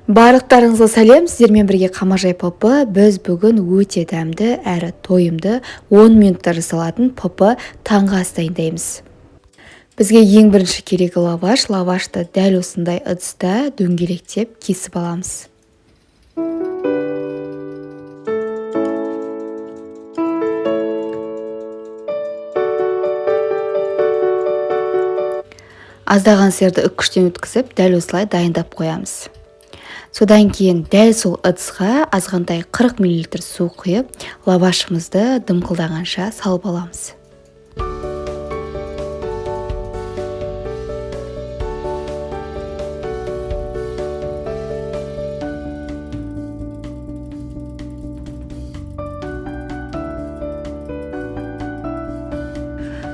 Барлықтарыңызға сәлем, сіздермен бірге Қамажай ПП. Біз бүгін өте дәмді әрі тойымды 10 минутта жасалатын ПП таңғы ас дайындаймыз. Бізге ең бірінші керегі лаваш. Лавашты дәл осындай ыдыста дөңгелектеп кесіп аламыз. Аздаған сиырды үккіштен өткізіп, дәл осылай дайындап қоямыз. Содан кейін дәл сол ыдысқа азғантай 40 мл су құйып, лавашымызды дымқылдағанша салып аламыз.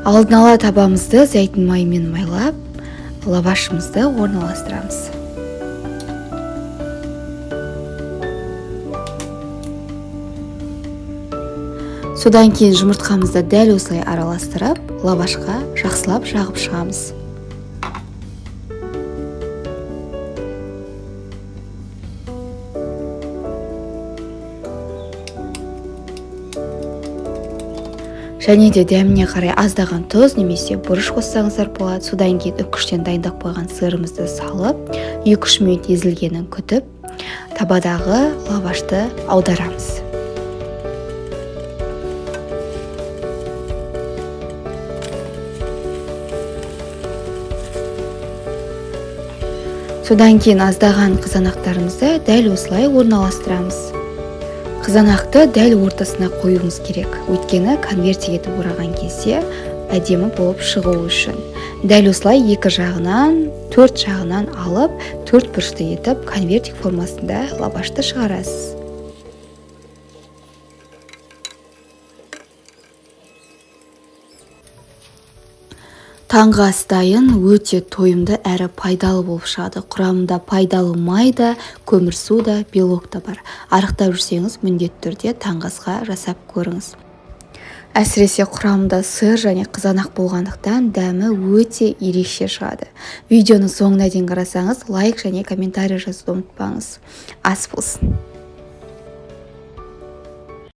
Алдын ала табамызды зәйтүн майымен майлап, лавашымызды орналастырамыз. Содан кейін жұмыртқамызды дәл осылай араластырып, лавашқа жақсылап жағып шығамыз. Және де дәміне қарай аздаған тұз немесе бұрыш қоссаңыздар болады. Содан кейін үккіштен дайындап қойған сырымызды салып, 2-3 минут езілгенін күтіп, табадағы лавашты аударамыз. Содан кейін аздаған қызанақтарымызды дәл осылай орналастырамыз. Қызанақты дәл ортасына қоюымыз керек. Өйткені конвертик етіп ораған кезде әдемі болып шығуы үшін. Дәл осылай 2 жағынан, 4 жағынан алып, 4 бұрышты етіп конвертик формасында лавашты шығарасыз. Таңғы ас дайын, өте тойымды әрі пайдалы болып шығады. Құрамында пайдалы май да, көмірсу да, белок та бар. Арықтап жүрсеңіз, міндетті түрде таңғы асқа жасап көріңіз. Әсіресе құрамында сыр және қызанақ болғандықтан дәмі өте ерекше шығады. Видеоны соңына дейін қарасаңыз, лайк және комментарий жазуды ұмытпаңыз. Ас болсын.